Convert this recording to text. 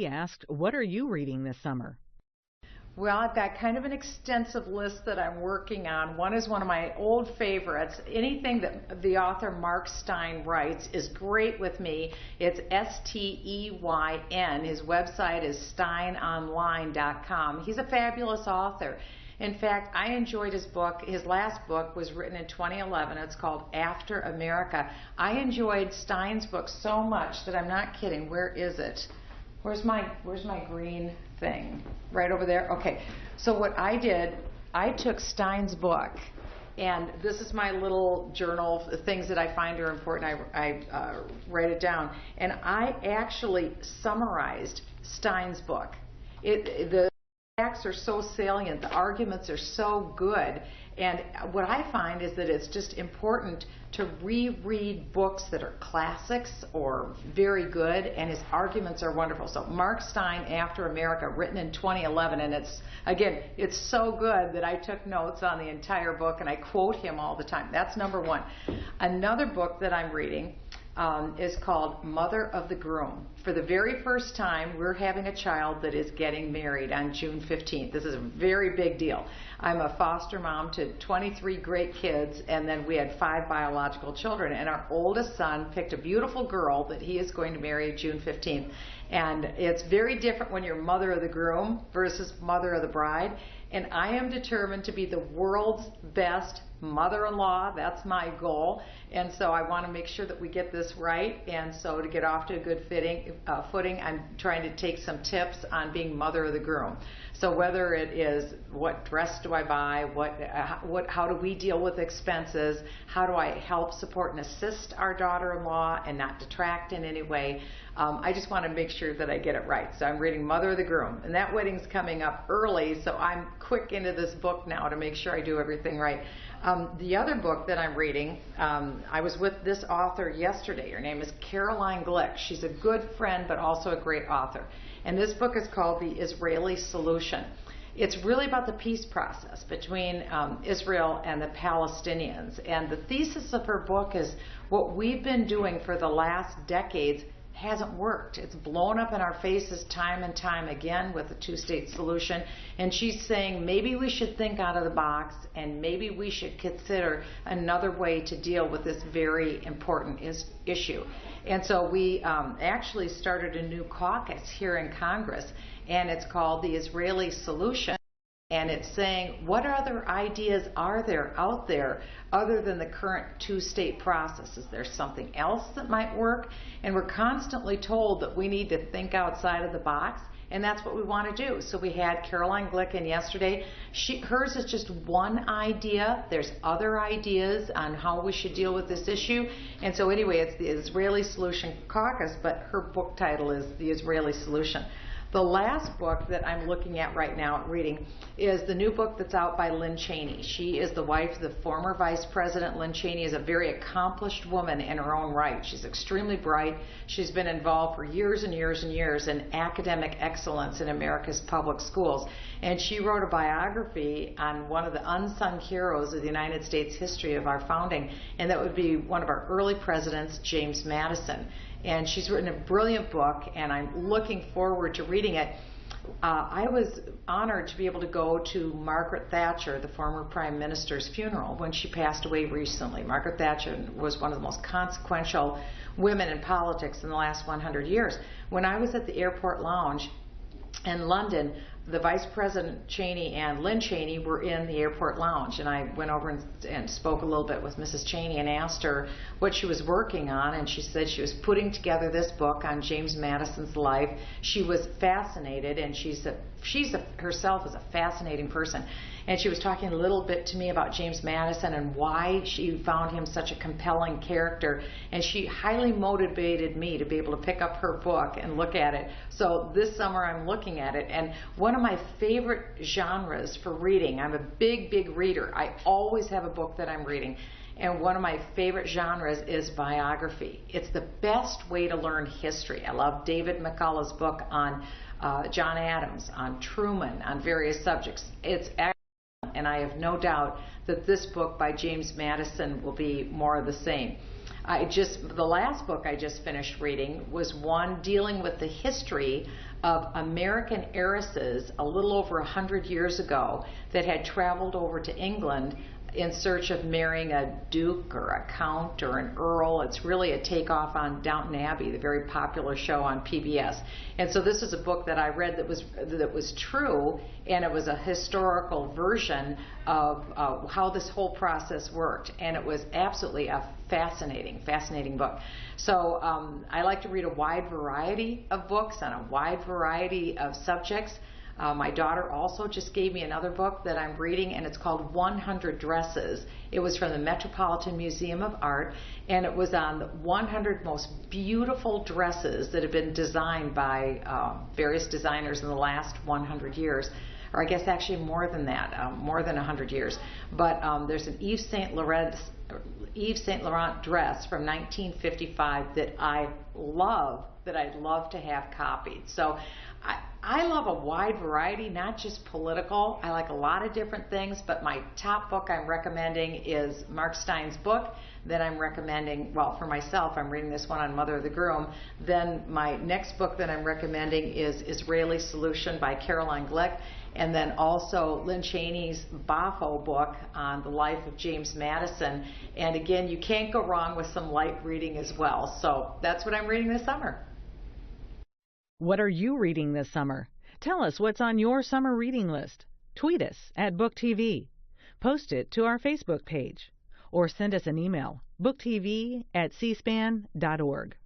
He asked, what are you reading this summer? Well, I've got kind of an extensive list that I'm working on. One is one of my old favorites. Anything that the author Mark Stein writes is great with me. It's Steyn. His website is steinonline.com. He's a fabulous author. In fact, I enjoyed his book. His last book was written in 2011. It's called After America. I enjoyed Stein's book so much that I'm not kidding. Where is it? Where's my green thing? Right over there? Okay. So what I did, I took Stein's book, and this is my little journal, the things that I find are important. I write it down. And I actually summarized Stein's book. The facts are so salient, the arguments are so good, and what I find is that it's just important to reread books that are classics or very good, and his arguments are wonderful. So Mark Stein, After America, written in 2011, and it's so good that I took notes on the entire book, and I quote him all the time. That's number one. Another book that I'm reading is called Mother of the Groom. For the very first time, we're having a child that is getting married on June 15th. This is a very big deal. I'm a foster mom to 23 great kids, and then we had 5 biological children. And our oldest son picked a beautiful girl that he is going to marry June 15th. And it's very different when you're mother of the groom versus mother of the bride. And I am determined to be the world's best mother-in-law. That's my goal. And so I want to make sure that we get this right. And so to get off to a good footing, I'm trying to take some tips on being mother of the groom. So whether it is what dress do I buy, how do we deal with expenses, how do I help support and assist our daughter-in-law and not detract in any way, I just want to make sure that I get it right. So I'm reading Mother of the Groom, and that wedding's coming up early, so I'm quick into this book now to make sure I do everything right. The other book that I'm reading, I was with this author yesterday. Her name is Caroline Glick. She's a good friend, but also a great author. And this book is called The Israeli Solution. It's really about the peace process between Israel and the Palestinians. And the thesis of her book is what we've been doing for the last decades hasn't worked. It's blown up in our faces time and time again with the two-state solution. And she's saying maybe we should think out of the box, and maybe we should consider another way to deal with this very important issue. And so we actually started a new caucus here in Congress, and it's called the Israeli Solution. And it's saying, what other ideas are there out there other than the current two-state process? Is there something else that might work? And we're constantly told that we need to think outside of the box, and that's what we want to do. So we had Caroline Glick in yesterday. Hers is just one idea. There's other ideas on how we should deal with this issue. And so anyway, it's the Israeli Solution Caucus, but her book title is The Israeli Solution. The last book that I'm looking at right now, reading, is the new book that's out by Lynn Cheney. She is the wife of the former Vice President. Lynn Cheney is a very accomplished woman in her own right. She's extremely bright. She's been involved for years and years and years in academic excellence in America's public schools. And she wrote a biography on one of the unsung heroes of the United States history of our founding, and that would be one of our early presidents, James Madison. And she's written a brilliant book, and I'm looking forward to reading it. I was honored to be able to go to Margaret Thatcher, the former Prime Minister's funeral, when she passed away recently. Margaret Thatcher was one of the most consequential women in politics in the last 100 years. When I was at the airport lounge in London, the Vice President Cheney and Lynn Cheney were in the airport lounge, and I went over and spoke a little bit with Mrs. Cheney and asked her what she was working on, and she said she was putting together this book on James Madison's life. She was fascinated, and she herself is a fascinating person. And she was talking a little bit to me about James Madison and why she found him such a compelling character. And she highly motivated me to be able to pick up her book and look at it. So this summer I'm looking at it. And one of my favorite genres for reading, I'm a big, big reader. I always have a book that I'm reading. And one of my favorite genres is biography. It's the best way to learn history. I love David McCullough's book on John Adams, on Truman, on various subjects. It's excellent, and I have no doubt that this book by James Madison will be more of the same. The last book I just finished reading was one dealing with the history of American heiresses a little over 100 years ago that had traveled over to England in search of marrying a duke or a count or an earl. It's really a takeoff on Downton Abbey, the very popular show on PBS. And so this is a book that I read that was true, and it was a historical version of how this whole process worked. And it was absolutely a fascinating book. So I like to read a wide variety of books on a wide variety of subjects. My daughter also just gave me another book that I'm reading, and it's called 100 Dresses. It was from the Metropolitan Museum of Art, and it was on the 100 most beautiful dresses that have been designed by various designers in the last 100 years. Or I guess actually more than that, more than 100 years. But there's an Yves Saint Laurent dress from 1955 that I'd love to have copied. So I love a wide variety, not just political. I like a lot of different things, but my top book I'm recommending is Mark Stein's book. Then I'm recommending, well, for myself, I'm reading this one on Mother of the Groom. Then my next book that I'm recommending is Israeli Solution by Caroline Glick. And then also Lynn Cheney's Bafo book on the life of James Madison. And again, you can't go wrong with some light reading as well. So that's what I'm reading this summer. What are you reading this summer? Tell us what's on your summer reading list. Tweet us at BookTV. Post it to our Facebook page. Or send us an email, booktv@cspan.org.